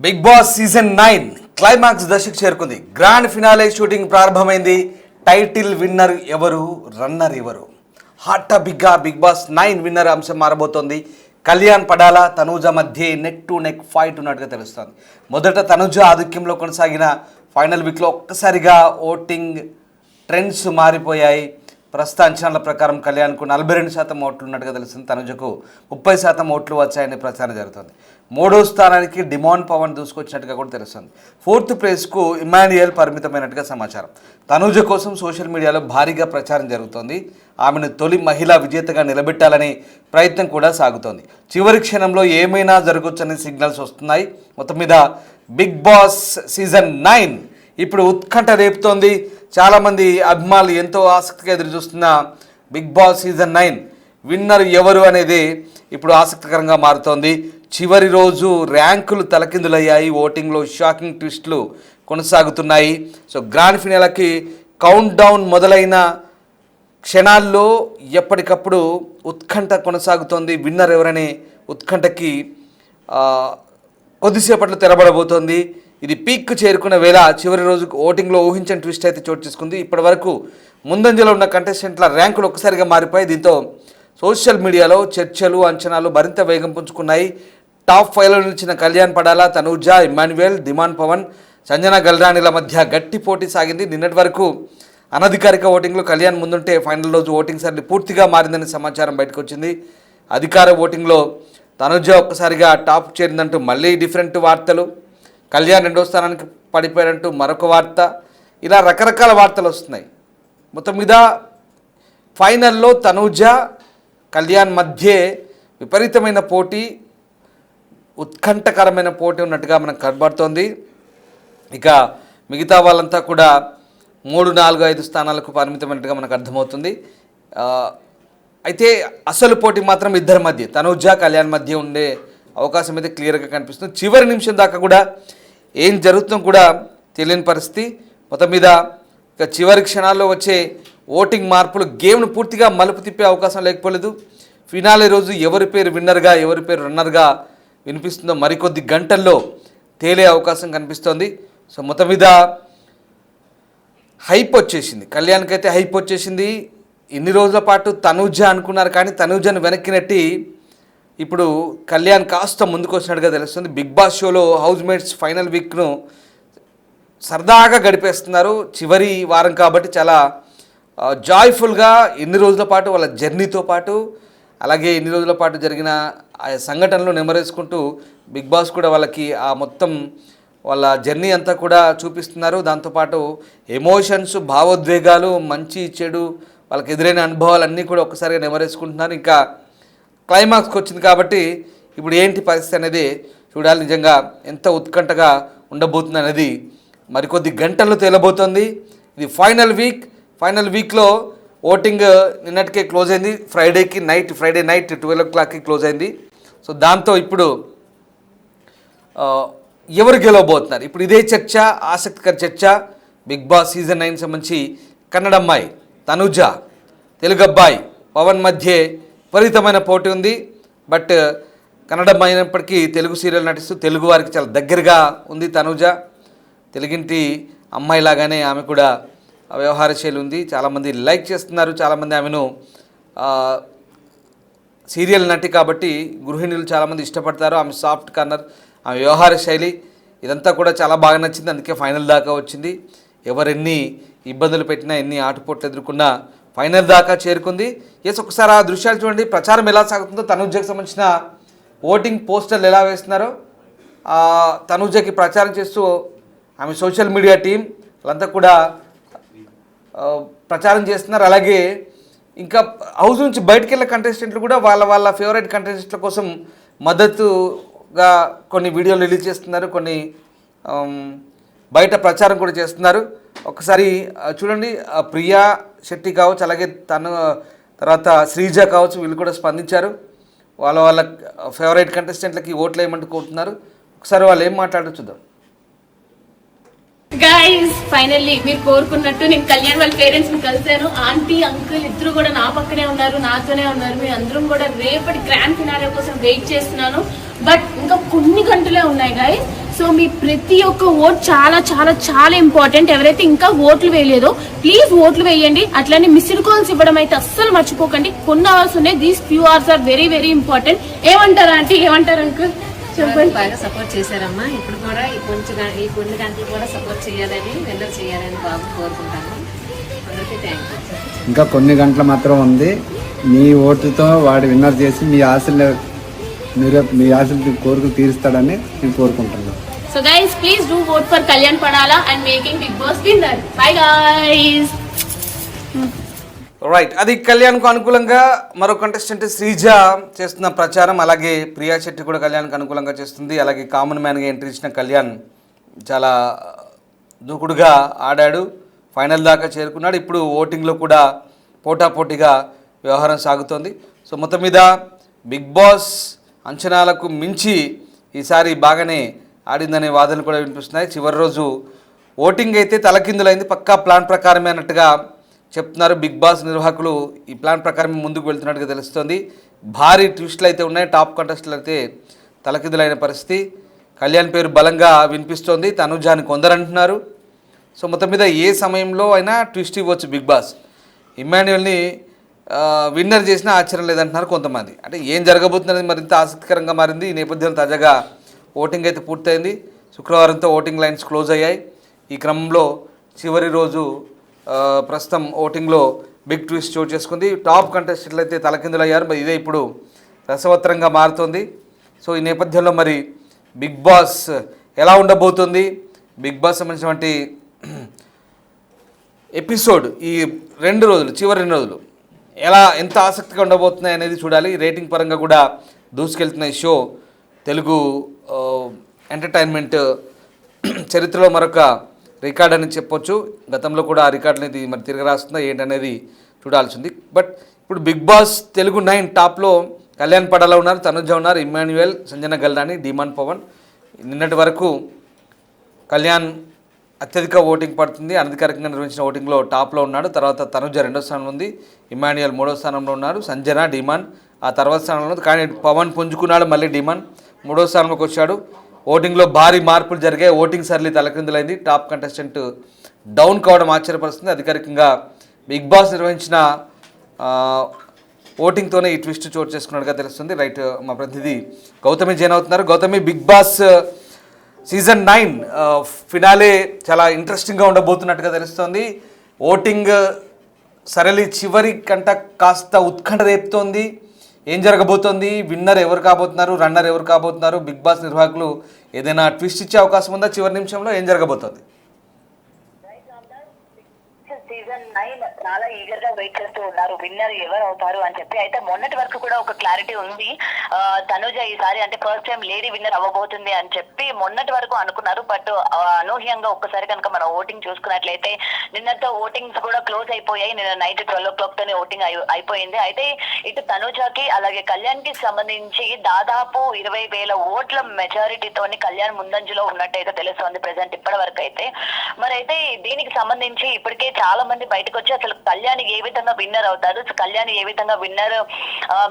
Big Boss season 9 climax దశకు చేరుకుంది. Grand finale shooting ప్రారంభమైంది. టైటిల్ విన్నర్ ఎవరు, రన్నర్ ఎవరు? హాట్ టాపిక్గా బిగ్ బాస్ 9 విన్నర్ అంశం మారబోతోంది. కళ్యాణ్ పడాల తనూజ మధ్య నెక్ టు నెక్ ఫైట్ ఉన్నట్టుగా తెలుస్తోంది. మొదట తనూజ ఆధిక్యంలో కొనసాగిన ఫైనల్ వీక్లో ఒక్కసారిగా ఓటింగ్ ట్రెండ్స్ మారిపోయాయి. ప్రస్తుత అంచనాల ప్రకారం కళ్యాణ్కు 42% ఓట్లు ఉన్నట్టుగా తెలుస్తుంది. తనుజకు 30% ఓట్లు వచ్చాయని ప్రచారం జరుగుతుంది. మూడో స్థానానికి డిమాండ్ పవన్ దూసుకొచ్చినట్టుగా కూడా తెలుస్తుంది. ఫోర్త్ ప్లేస్కు ఇమాన్యుయల్ పరిమితమైనట్టుగా సమాచారం. తనుజ కోసం సోషల్ మీడియాలో భారీగా ప్రచారం జరుగుతోంది. ఆమెను తొలి మహిళా విజేతగా నిలబెట్టాలనే ప్రయత్నం కూడా సాగుతోంది. చివరి క్షణంలో ఏమైనా జరగవచ్చని సిగ్నల్స్ వస్తున్నాయి. మొత్తం మీద బిగ్ బాస్ సీజన్ 9 ఇప్పుడు ఉత్కంఠ రేపుతోంది. చాలామంది అభిమానులు ఎంతో ఆసక్తిగా ఎదురు చూస్తున్న బిగ్ బాస్ సీజన్ 9 విన్నర్ ఎవరు అనేది ఇప్పుడు ఆసక్తికరంగా మారుతోంది. చివరి రోజు ర్యాంకులు తలకిందులయ్యాయి. ఓటింగ్లో షాకింగ్ ట్విస్టులు కొనసాగుతున్నాయి. సో గ్రాండ్ ఫినాలేకి కౌంట్ డౌన్ మొదలైన క్షణాల్లో ఎప్పటికప్పుడు ఉత్కంఠ కొనసాగుతోంది. విన్నర్ ఎవరనే ఉత్కంఠకి కొద్దిసేపట్లో తెరబడబోతోంది. ఇది పీక్ చేరుకున్న వేళ చివరి రోజుకు ఓటింగ్లో ఊహించని ట్విస్ట్ అయితే చోటు చేసుకుంది. ఇప్పటి వరకు ముందంజలో ఉన్న కంటెస్టెంట్ల ర్యాంకులు ఒక్కసారిగా మారిపోయి దీంతో సోషల్ మీడియాలో చర్చలు, అంచనాలు మరింత వేగం పుంజుకున్నాయి. టాప్ 5లో నిలిచిన కళ్యాణ్ పడాల, తనూజ, ఇమాన్యుయల్, డిమాండ్ పవన్, సంజన గల్రాణిల మధ్య గట్టి పోటీ సాగింది. నిన్నటి వరకు అనధికారిక ఓటింగ్లో కళ్యాణ్ ముందుంటే ఫైనల్ రోజు ఓటింగ్ సరళి పూర్తిగా మారిందని సమాచారం బయటకు వచ్చింది. అధికార ఓటింగ్లో తనూజ ఒక్కసారిగా టాప్ చేరిందంటూ మళ్ళీ డిఫరెంట్ వార్తలు, కళ్యాణ్ రెండో స్థానానికి పడిపోయారంటూ మరొక వార్త, ఇలా రకరకాల వార్తలు వస్తున్నాయి. మొత్తం మీద ఫైనల్లో తనూజ కళ్యాణ్ మధ్య విపరీతమైన పోటీ, ఉత్కంఠకరమైన పోటీ ఉన్నట్టుగా మనకు కనబడుతోంది. ఇక మిగతా వాళ్ళంతా కూడా 3, 4, 5 స్థానాలకు పరిమితమైనట్టుగా మనకు అర్థమవుతుంది. అయితే అసలు పోటీ మాత్రం ఇద్దరి మధ్య, తనూజ కళ్యాణ్ మధ్య ఉండే అవకాశం అయితే క్లియర్గా కనిపిస్తుంది. చివరి నిమిషం దాకా కూడా ఏం జరుగుతుందో కూడా తెలియని పరిస్థితి. మొత్తం మీద ఇక చివరి క్షణాల్లో వచ్చే ఓటింగ్ మార్పులు గేమ్ను పూర్తిగా మలుపు తిప్పే అవకాశం లేకపోలేదు. ఫినాలే రోజు ఎవరి పేరు విన్నర్గా, ఎవరి పేరు రన్నర్గా వినిపిస్తుందో మరికొద్ది గంటల్లో తేలే అవకాశం కనిపిస్తోంది. సో మొత్తం మీద హైప్ వచ్చేసింది, కళ్యాణ్కి అయితే హైప్ వచ్చేసింది. ఇన్ని రోజుల పాటు తనూజ అనుకున్నారు, కానీ తనూజను వెనక్కి నెట్టి ఇప్పుడు కళ్యాణ్ కాస్త ముందుకు వచ్చినట్టుగా తెలుస్తుంది. బిగ్ బాస్ షోలో హౌస్ మేట్స్ ఫైనల్ వీక్ను సరదాగా గడిపేస్తున్నారు. చివరి వారం కాబట్టి చాలా జాయ్ఫుల్గా ఇన్ని రోజుల పాటు వాళ్ళ జర్నీతో పాటు, అలాగే ఇన్ని రోజుల పాటు జరిగిన ఆ సంఘటనలు నెమరేసుకుంటూ బిగ్ బాస్ కూడా వాళ్ళకి ఆ మొత్తం వాళ్ళ జర్నీ అంతా కూడా చూపిస్తున్నారు. దాంతోపాటు ఎమోషన్స్, భావోద్వేగాలు, మంచి చెడు, వాళ్ళకి ఎదురైన అనుభవాలన్నీ కూడా ఒక్కసారిగా నెమరేసుకుంటున్నారు. ఇంకా క్లైమాక్స్కి వచ్చింది కాబట్టి ఇప్పుడు ఏంటి పరిస్థితి అనేది చూడాలి. నిజంగా ఎంత ఉత్కంఠగా ఉండబోతుంది అనేది మరికొద్ది గంటల్లో తేలబోతోంది. ఇది ఫైనల్ వీక్లో ఓటింగ్ నిన్నటికే క్లోజ్ అయింది. ఫ్రైడే నైట్ 12 o'clockకి క్లోజ్ అయింది. సో దాంతో ఇప్పుడు ఎవరు గెలవబోతున్నారు, ఇప్పుడు ఇదే చర్చ, ఆసక్తికర చర్చ. బిగ్ బాస్ సీజన్ 9 సంబంధించి కన్నడ అమ్మాయి తనూజ, తెలుగు అబ్బాయి పవన్ మధ్య విపరీతమైన పోటీ ఉంది. బట్ కన్నడ అయినప్పటికీ తెలుగు సీరియల్ నటిస్తూ తెలుగు వారికి చాలా దగ్గరగా ఉంది తనూజ. తెలుగింటి అమ్మాయిలాగానే ఆమె కూడా వ్యవహార శైలి ఉంది. చాలామంది లైక్ చేస్తున్నారు, చాలామంది ఆమెను సీరియల్ నటి కాబట్టి గృహిణులు చాలామంది ఇష్టపడతారు. ఆమె సాఫ్ట్ కార్నర్, ఆమె వ్యవహార శైలి ఇదంతా కూడా చాలా బాగా నచ్చింది. అందుకే ఫైనల్ దాకా వచ్చింది. ఎవరెన్ని ఇబ్బందులు పెట్టినా, ఎన్ని ఆటుపోట్లు ఎదుర్కొన్నా ఫైనల్ దాకా చేరుకుంది. ఒకసారి ఆ దృశ్యాలు చూడండి. ప్రచారం ఎలా సాగుతుందో, తనూజకి సంబంధించిన ఓటింగ్ పోస్టర్లు ఎలా వేస్తున్నారో, తనూజకి ప్రచారం చేస్తూ ఆమె సోషల్ మీడియా టీం వాళ్ళంతా కూడా ప్రచారం చేస్తున్నారు. అలాగే ఇంకా హౌస్ నుంచి బయటకు వెళ్ళే కంటెస్టెంట్లు కూడా వాళ్ళ ఫేవరెట్ కంటెస్టెంట్ల కోసం మద్దతుగా కొన్ని వీడియోలు రిలీజ్ చేస్తున్నారు, కొన్ని బయట ప్రచారం కూడా చేస్తున్నారు. ఒకసారి చూడండి, ప్రియా శెట్టి కావచ్చు, అలాగే తర్వాత శ్రీజ కావచ్చు, వీళ్ళు కూడా స్పందించారు. వాళ్ళ ఫేవరెట్ కంటెస్టెంట్లకి ఓట్లు వేయమంటూ కోరుతున్నారు. ఒకసారి వాళ్ళు ఏం మాట్లాడో చూద్దాం. గైస్, ఫైనల్లీ మీరు కోరుకున్నట్టు నేను కళ్యాణ్ వాళ్ళ పేరెంట్స్ ని కలిశాను. ఆంటీ, అంకుల్ ఇద్దరు కూడా నా పక్కనే ఉన్నారు, నాతోనే ఉన్నారు. మీ అందరం కూడా రేపటి గ్రాండ్ ఫినాలే కోసం వెయిట్ చేస్తున్నాను. బట్ ఇంకా కొన్ని గంటలే ఉన్నాయి గైస్. సో మీ ప్రతి ఒక్క ఓట్ చాలా చాలా చాలా ఇంపార్టెంట్. ఎవరైతే ఇంకా ఓట్లు వేయలేదో ప్లీజ్ ఓట్లు వేయండి. అట్లనే మిస్డ్ కాల్స్ ఇవ్వడం అయితే అస్సలు మర్చిపోకండి. కొన్ని అవర్స్ ఉన్నాయి, these few hours are very very important. ఏమంటారా ఆంటీ, ఏమంటారు అంకుల్? చెప్పండి. బాగా సపోర్ట్ చేశారమ్మా. ఇప్పుడు కూడా ఈ కొన్ని గంటలు కూడా సపోర్ట్ చేయాలని, విన్నర్ చేయాలని బాబు కోరుకుంటాను. అందరికీ థ్యాంక్ యూ. ఇంకా కొన్ని గంటలు మాత్రం ఉంది. మీ ఓటుతో వాడు విన్నర్ చేసి మీ ఆశలు కోరికలు తీరుస్తాడని నేను కోరుకుంటున్నాను. So guys, please do vote for Kalyan Padala and making Bigg Boss winner. Bye guys. Right, అది కళ్యాణ్కు అనుకూలంగా మరో కంటెస్టెంట్ శ్రీజ చేస్తున్న ప్రచారం. అలాగే ప్రియా శెట్టి కూడా కళ్యాణ్కి అనుకూలంగా చేస్తుంది. అలాగే కామన్ మ్యాన్గా ఎంట్రీ ఇచ్చిన కళ్యాణ్ చాలా దూకుడుగా ఆడాడు, ఫైనల్ దాకా చేరుకున్నాడు. ఇప్పుడు ఓటింగ్లో కూడా పోటాపోటీగా వ్యవహారం సాగుతోంది. సో మొత్తం మీద బిగ్ బాస్ అంచనాలకు మించి ఈసారి బాగానే ఆడిందనే వాదనలు కూడా వినిపిస్తున్నాయి. చివరి రోజు ఓటింగ్ అయితే తలకిందులైంది, పక్కా ప్లాన్ ప్రకారమే అన్నట్టుగా చెప్తున్నారు బిగ్ బాస్ నిర్వాహకులు. ఈ ప్లాన్ ప్రకారం ముందుకు వెళ్తున్నట్టుగా తెలుస్తోంది. భారీ ట్విస్టులు అయితే ఉన్నాయి. టాప్ కంటెస్టులు అయితే తలకిందులైన పరిస్థితి. కళ్యాణ్ పేరు బలంగా వినిపిస్తోంది, తనుజాని కొందరంటున్నారు. సో మొత్తం మీద ఏ సమయంలో అయినా ట్విస్ట్ ఇవ్వచ్చు బిగ్ బాస్. ఇమ్మాన్యుయల్ని విన్నర్ చేసినా ఆశ్చర్యం లేదంటున్నారు కొంతమంది. అంటే ఏం జరగబోతున్నది మరింత ఆసక్తికరంగా మారింది. ఈ నేపథ్యంలో తాజాగా ఓటింగ్ అయితే పూర్తయింది. శుక్రవారంతో ఓటింగ్ లైన్స్ క్లోజ్ అయ్యాయి. ఈ క్రమంలో చివరి రోజు ప్రస్తుతం ఓటింగ్లో బిగ్ ట్విస్ట్ చోటు చేసుకుంది. టాప్ కంటెస్టెంట్లు అయితే తలకిందులయ్యారు. మరి ఇదే ఇప్పుడు రసవత్తరంగా మారుతోంది. సో ఈ నేపథ్యంలో మరి బిగ్ బాస్ ఎలా ఉండబోతుంది, బిగ్ బాస్ సంబంధించినటువంటి ఎపిసోడ్ ఈ చివరి 2 రోజులు ఎంత ఆసక్తిగా ఉండబోతున్నాయి అనేది చూడాలి. రేటింగ్ పరంగా కూడా దూసుకెళ్తున్న ఈ షో తెలుగు ఎంటర్టైన్మెంట్ చరిత్రలో మరొక రికార్డ్ అని చెప్పొచ్చు. గతంలో కూడా ఆ రికార్డ్ అనేది మరి తిరిగి రాస్తుందా ఏంటనేది చూడాల్సింది. బట్ ఇప్పుడు బిగ్ బాస్ తెలుగు 9 టాప్లో కళ్యాణ్ పడాలా ఉన్నారు, తనుజ ఉన్నారు, ఇమ్మాన్యుయల్, సంజన గల్రాని, డిమాండ్ పవన్. నిన్నటి వరకు కళ్యాణ్ అత్యధిక ఓటింగ్ పడుతుంది. అనధికారికంగా నిర్వహించిన ఓటింగ్లో టాప్లో ఉన్నాడు. తర్వాత తనుజ 2వ స్థానంలో ఉంది, ఇమ్మాన్యుయల్ 3వ స్థానంలో ఉన్నారు, సంజన, డిమాండ్ ఆ తర్వాత స్థానంలో ఉంది. కానీ పవన్ పుంజుకున్నాడు, మళ్ళీ డిమాండ్ 3వ స్థానంలోకి వచ్చాడు. ఓటింగ్లో భారీ మార్పులు జరిగాయి. ఓటింగ్ సర్లీ తలకిందులైంది. టాప్ కంటెస్టెంట్ డౌన్ కావడం ఆశ్చర్యపరుస్తుంది. అధికారికంగా బిగ్ బాస్ నిర్వహించిన ఓటింగ్తోనే ఈ ట్విస్ట్ చోటు చేసుకున్నట్టుగా తెలుస్తుంది. రైట్, మా ప్రతినిధి గౌతమి జైన్ అవుతున్నారు. Gautami, Bigg Boss season 9 finale చాలా ఇంట్రెస్టింగ్గా ఉండబోతున్నట్టుగా తెలుస్తోంది. ఓటింగ్ సరళి చివరి కంట కాస్త ఉత్కంఠ రేపుతోంది. ఏం జరగబోతోంది, విన్నర్ ఎవరు కాబోతున్నారు, రన్నర్ ఎవరు కాబోతున్నారు, బిగ్ బాస్ నిర్వాహకులు ఏదైనా ట్విస్ట్ ఇచ్చే అవకాశం ఉందా, చివరి నిమిషంలో ఏం జరగబోతోంది? సీజన్ 9 చాలా ఈగర్ గా వెయిట్ చేస్తూ ఉన్నారు విన్నర్ ఎవరు అవుతారు అని చెప్పి. అయితే మొన్నటి వరకు కూడా ఒక క్లారిటీ ఉంది. తనుజ ఈసారి అంటే ఫస్ట్ టైం లేడీ విన్నర్ అవ్వబోతుంది అని చెప్పి మొన్నటి వరకు అనుకున్నారు. బట్ అనూహ్యంగా ఒక్కసారి కనుక మనం ఓటింగ్ చూసుకున్నట్లయితే నిన్నతో ఓటింగ్స్ కూడా క్లోజ్ అయిపోయాయి. నిన్న నైట్ 12 o'clock తోనే ఓటింగ్ అయిపోయింది. అయితే ఇటు తనుజకి అలాగే కళ్యాణ్ కి సంబంధించి దాదాపు 20,000 ఓట్ల మెజారిటీతోని కళ్యాణ్ ముందంజలో ఉన్నట్టయితే తెలుస్తోంది ప్రెసెంట్ ఇప్పటి వరకు అయితే. మరి అయితే దీనికి సంబంధించి ఇప్పటికే చాలా మంది బయటకు వచ్చి అసలు కళ్యాణ్ ఏ విధంగా విన్నర్ అవుతారు, కళ్యాణ్ ఏ విధంగా విన్నర్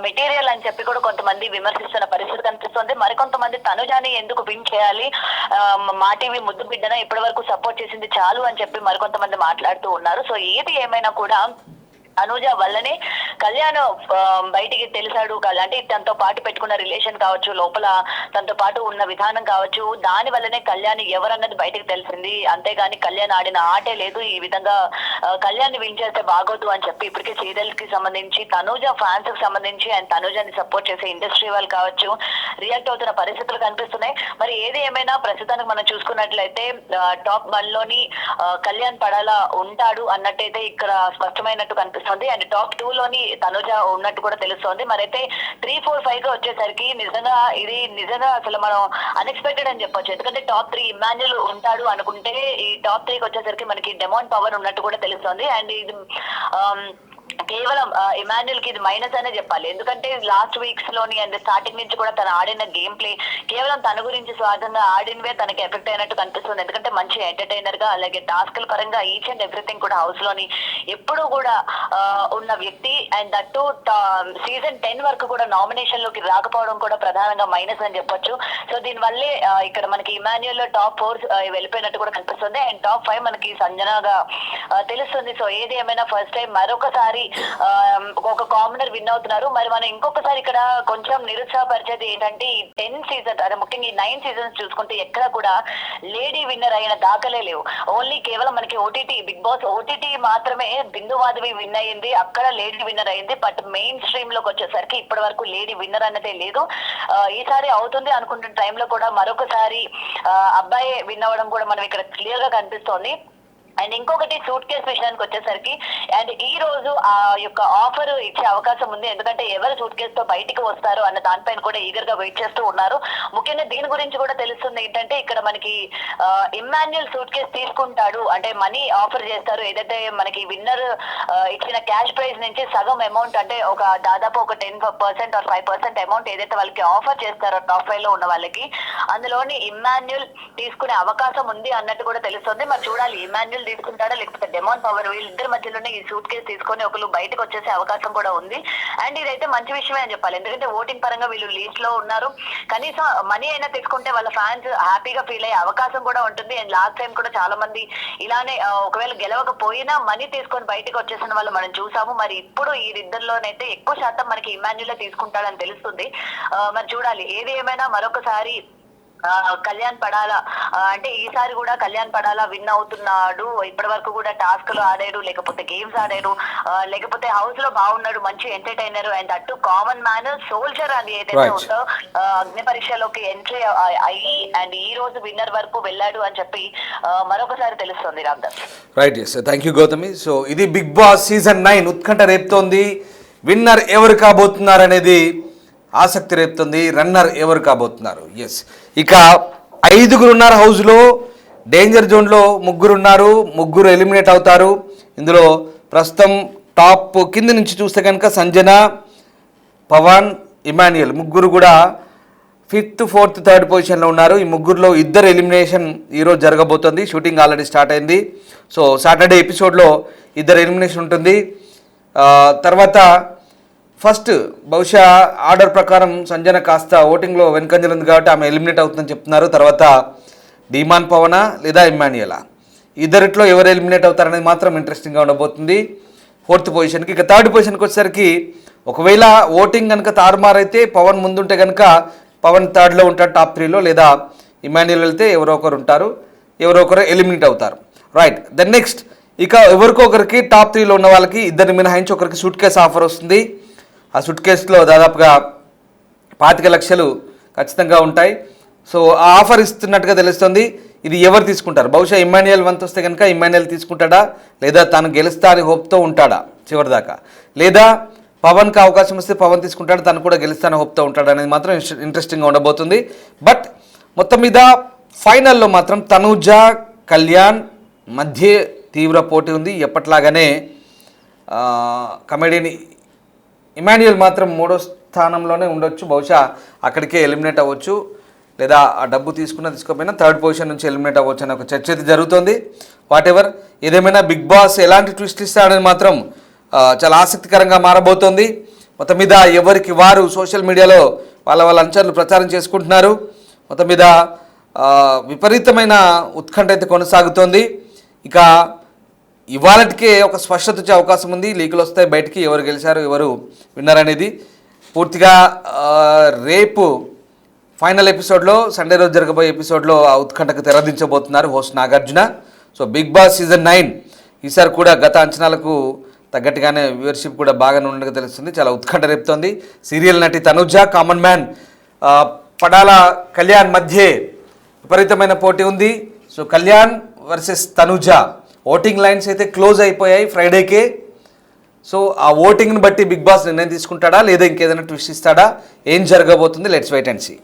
మెటీరియల్ అని చెప్పి కూడా కొంతమంది విమర్శిస్తున్న పరిస్థితి కనిపిస్తుంది. మరికొంతమంది తనుజాని ఎందుకు విన్ చేయాలి, మా టీవీ ముద్దు బిడ్డన ఇప్పటి వరకు సపోర్ట్ చేసింది చాలు అని చెప్పి మరికొంతమంది మాట్లాడుతూ ఉన్నారు. సో ఏది ఏమైనా కూడా అనుజ వల్లనే కళ్యాణ్ బయటికి తెలిసాడు. అంటే తనతో పాటు పెట్టుకున్న రిలేషన్ కావచ్చు, లోపల తనతో పాటు ఉన్న విధానం కావచ్చు, దాని వల్లనే కళ్యాణ్ ఎవరన్నది బయటికి తెలిసింది. అంతేగాని కళ్యాణ్ ఆడిన ఆటే లేదు. ఈ విధంగా కళ్యాణ్ విన్ చేస్తే బాగోదు అని చెప్పి ఇప్పటికే సీరియల్ కి సంబంధించి తనుజ ఫ్యాన్స్ కి సంబంధించి అండ్ తనుజని సపోర్ట్ చేసే ఇండస్ట్రీ వాళ్ళు కావచ్చు రియాక్ట్ అవుతున్న పరిస్థితులు కనిపిస్తున్నాయి. మరి ఏది ఏమైనా ప్రస్తుతానికి మనం చూసుకున్నట్లయితే టాప్ 1 లోని కళ్యాణ్ పడాలా ఉంటాడు అన్నట్టయితే ఇక్కడ స్పష్టమైనట్టు కనిపిస్తుంది. అండ్ టాప్ 2 లోని తనుజ ఉన్నట్టు కూడా తెలుస్తోంది. మరైతే 3, 4, 5 గా వచ్చేసరికి నిజంగా అసలు మనం అన్ఎక్స్పెక్టెడ్ అని చెప్పొచ్చు. ఎందుకంటే టాప్ 3 ఇమ్మాన్యుయల్ ఉంటాడు అనుకుంటే ఈ టాప్ 3కి వచ్చేసరికి మనకి డిమాండ్ పవర్ ఉన్నట్టు కూడా తెలుస్తోంది. అండ్ ఇది కేవలం ఇమాన్యుల్ కి ఇది మైనస్ అనే చెప్పాలి. ఎందుకంటే లాస్ట్ వీక్స్ లోని అండ్ స్టార్టింగ్ నుంచి కూడా తను ఆడిన గేమ్ ప్లే కేవలం తన గురించి స్వార్థంగా ఆడినవే తనకి ఎఫెక్ట్ అయినట్టు కనిపిస్తుంది. ఎందుకంటే మంచి ఎంటర్టైనర్ గా అలాగే టాస్క్ల పరంగా ఈచ్ అండ్ ఎవ్రీథింగ్ కూడా హౌస్ లోని ఎప్పుడూ కూడా ఉన్న వ్యక్తి. అండ్ దట్టు సీజన్ 10 వరకు కూడా నామినేషన్ లోకి రాకపోవడం కూడా ప్రధానంగా మైనస్ అని చెప్పొచ్చు. సో దీనివల్లే ఇక్కడ మనకి ఇమాన్యుల్ లో టాప్ 4 వెళ్ళిపోయినట్టు కూడా కనిపిస్తుంది. అండ్ టాప్ 5 మనకి సంజనగా తెలుస్తుంది. సో ఏది ఏమైనా ఫస్ట్ టైం మరొకసారి ఒక కామనర్ విన్ అవుతున్నారు. మరి మనం ఇంకొకసారి ఇక్కడ కొంచెం నిరుత్సాహపరిచేది ఏంటంటే ఈ 10 సీజన్స్ అదే ముఖ్యంగా ఈ 9 సీజన్స్ చూసుకుంటే ఎక్కడ కూడా లేడీ విన్నర్ అయిన దాఖలే లేవు. ఓన్లీ కేవలం మనకి ఓటీటీ బిగ్ బాస్ ఓటీటీ మాత్రమే బిందు మాధవి విన్ అయ్యింది, అక్కడ లేడీ విన్నర్ అయింది. బట్ మెయిన్ స్ట్రీమ్ లోకి వచ్చేసరికి ఇప్పటి వరకు లేడీ విన్నర్ అన్నదే లేదు. ఈసారి అవుతుంది అనుకుంటున్న టైంలో కూడా మరొకసారి అబ్బాయి విన్ అవ్వడం కూడా మనం ఇక్కడ క్లియర్ గా కనిపిస్తోంది. అండ్ ఇంకొకటి సూట్ కేస్ విషయానికి వచ్చేసరికి అండ్ ఈ రోజు ఆ యొక్క ఆఫర్ ఇచ్చే అవకాశం ఉంది. ఎందుకంటే ఎవరు సూట్ కేస్ తో బయటికి వస్తారు అన్న దానిపైన కూడా ఈగర్ గా వెయిట్ చేస్తూ ఉన్నారు. ముఖ్యంగా దీని గురించి కూడా తెలుస్తుంది ఏంటంటే ఇక్కడ మనకి ఇమాన్యుల్ సూట్ కేస్ తీసుకుంటాడు అంటే మనీ ఆఫర్ చేస్తారు. ఏదైతే మనకి విన్నర్ ఇచ్చిన క్యాష్ ప్రైజ్ నుంచి సగం అమౌంట్ అంటే ఒక దాదాపు ఒక 10% or 5% అమౌంట్ ఏదైతే వాళ్ళకి ఆఫర్ చేస్తారో టాప్ 5 లో ఉన్న వాళ్ళకి అందులోని ఇమాన్యుల్ తీసుకునే అవకాశం ఉంది అన్నట్టు కూడా తెలుస్తుంది. మరి చూడాలి ఇమాన్యుల్ తీసుకుంటాడా లేకపోతే డెమాన్ పవర్ వీళ్ళిద్దరి మధ్యలోనే ఈ సూట్ కేసు తీసుకొని ఒకరు బయటకు వచ్చేసే అవకాశం కూడా ఉంది. అండ్ ఇదైతే మంచి విషయమే అని చెప్పాలి. ఎందుకంటే ఓటింగ్ పరంగా వీళ్ళు లీస్ట్ లో ఉన్నారు. కనీసం మనీ అయినా తెచ్చుకుంటే వాళ్ళ ఫ్యాన్స్ హ్యాపీగా ఫీల్ అయ్యే అవకాశం కూడా ఉంటుంది. అండ్ లాస్ట్ టైం కూడా చాలా మంది ఇలానే ఒకవేళ గెలవకపోయినా మనీ తీసుకొని బయటకు వచ్చేసిన వాళ్ళు మనం చూసాము. మరి ఇప్పుడు ఈ ఇద్దరిలోనైతే ఎక్కువ శాతం మనకి ఇమాన్యుల్ తీసుకుంటాడని తెలుస్తుంది. మరి చూడాలి ఏది ఏమైనా మరొకసారి కళ్యాణ్ పడాలా అంటే ఈసారి కూడా కళ్యాణ్ పడాలా విన్ అవుతున్నాడు. ఇప్పటి వరకు కూడా టాస్క్లు ఆడాడు, లేకపోతే గేమ్స్ ఆడాడు, లేకపోతే హౌస్ లో బాగున్నాడు, మంచి ఎంటర్టైనర్. అండ్ అటు కామన్ మ్యాన్ సోల్జర్ అని ఏదైతే ఉందో అగ్ని పరీక్షలోకి ఎంట్రీ అయ్యి అండ్ ఈ రోజు విన్నర్ వరకు వెళ్ళాడు అని చెప్పి మరొకసారి తెలుస్తుంది. Ramdas right, yes, thank you Gautami. So ఇది బిగ్ బాస్ సీజన్ 9 ఉత్కంఠ రేపుతోంది. విన్నర్ ఎవరు కాబోతున్నారు అనేది ఆసక్తి రేపుతుంది. రన్నర్ ఎవరు కాబోతున్నారు? ఎస్, ఇక 5 ఉన్నారు హౌస్లో. డేంజర్ జోన్లో 3 ఉన్నారు, 3 ఎలిమినేట్ అవుతారు. ఇందులో ప్రస్తుతం టాప్ కింద నుంచి చూస్తే కనుక సంజన, పవన్, ఇమాన్యుల్ 3 కూడా 5th, 4th, 3rd పొజిషన్లో ఉన్నారు. ఈ 3లో 2 ఎలిమినేషన్ ఈరోజు జరగబోతుంది. షూటింగ్ ఆల్రెడీ స్టార్ట్ అయింది. సో సాటర్డే ఎపిసోడ్లో 2 ఎలిమినేషన్ ఉంటుంది. తర్వాత ఫస్ట్ బహుశా ఆర్డర్ ప్రకారం సంజన కాస్త ఓటింగ్లో వెనుకంజలు ఉంది కాబట్టి ఆమె ఎలిమినేట్ అవుతుందని చెప్తున్నారు. తర్వాత డిమాన్ పవనా లేదా ఇమాన్యుయలా ఇద్దరిట్లో ఎవరు ఎలిమినేట్ అవుతారనేది మాత్రం ఇంట్రెస్టింగ్గా ఉండబోతుంది 4th పొజిషన్కి. ఇక 3rd పొజిషన్కి వచ్చేసరికి ఒకవేళ ఓటింగ్ కనుక తారుమారైతే పవన్ ముందుంటే కనుక పవన్ 3rdలో ఉంటాడు టాప్ 3లో, లేదా ఇమాన్యుయల్ వెళ్తే ఎవరో ఒకరు ఉంటారు, ఎవరో ఒకరు ఎలిమినేట్ అవుతారు. రైట్, దెన్ నెక్స్ట్ ఇక ఎవరికొకరికి టాప్ 3లో ఉన్న వాళ్ళకి 2 మినహాయించి ఒకరికి సూట్ కేస్ ఆఫర్ వస్తుంది. ఆ సూట్ కేసులో దాదాపుగా 25 లక్షలు ఖచ్చితంగా ఉంటాయి. సో ఆ ఆఫర్ ఇస్తున్నట్టుగా తెలుస్తుంది. ఇది ఎవరు తీసుకుంటారు? బహుశా ఇమాన్యుయల్ వంతు వస్తే కనుక ఇమాన్యుయల్ తీసుకుంటాడా, లేదా తాను గెలుస్తా అని హోప్తో ఉంటాడా చివరిదాకా, లేదా పవన్కి అవకాశం వస్తే పవన్ తీసుకుంటాడు, తను కూడా గెలుస్తాను హోప్తో ఉంటాడు అనేది మాత్రం ఇంట్రెస్టింగ్గా ఉండబోతుంది. బట్ మొత్తం మీద ఫైనల్లో మాత్రం తనూజ, కళ్యాణ్ మధ్య తీవ్ర పోటీ ఉంది. ఎప్పట్లాగానే కమెడీని ఇమాన్యుయల్ మాత్రం 3వ స్థానంలోనే ఉండొచ్చు. బహుశా అక్కడికే ఎలిమినేట్ అవ్వచ్చు, లేదా ఆ డబ్బు తీసుకోకపోయినా 3rd పొజిషన్ నుంచి ఎలిమినేట్ అవ్వచ్చు అనే ఒక చర్చ అయితే జరుగుతుంది. వాట్ ఎవర్ ఏదేమైనా బిగ్ బాస్ ఎలాంటి ట్విస్ట్ ఇస్తాడని మాత్రం చాలా ఆసక్తికరంగా మారబోతోంది. మొత్తం మీద ఎవరికి వారు సోషల్ మీడియాలో వాళ్ళ అంచనాలు ప్రచారం చేసుకుంటున్నారు. మొత్తం మీద విపరీతమైన ఉత్కంఠ అయితే కొనసాగుతోంది. ఇక ఇవాళకే ఒక స్పష్టత వచ్చే అవకాశం ఉంది. లీకులు వస్తాయి బయటికి, ఎవరు గెలిచారు ఎవరు విన్నర్ అనేది. పూర్తిగా రేపు ఫైనల్ ఎపిసోడ్లో, సండే రోజు జరగబోయే ఎపిసోడ్లో ఆ ఉత్కంఠకు తెరదించబోతున్నారు host Nagarjuna. So Big Boss season 9 ఈసారి కూడా గత అంచనాలకు తగ్గట్టుగానే వ్యూవర్షిప్ కూడా బాగానే ఉన్నట్టుగా తెలుస్తుంది. చాలా ఉత్కంఠ రేపుతోంది. సీరియల్ నటి తనుజ, కామన్ మ్యాన్ పడాల కళ్యాణ్ మధ్య విపరీతమైన పోటీ ఉంది. So Kalyan versus Tanuja voting lines అయితే క్లోజ్ అయిపోయాయి ఫ్రైడేకే. సో ఆ ఓటింగ్ని బట్టి బిగ్ బాస్ నిర్ణయం తీసుకుంటాడా, లేదా ఇంకేదైనా ట్విస్ట్ ఇస్తాడా, ఏం జరగబోతుంది? Let's wait and see.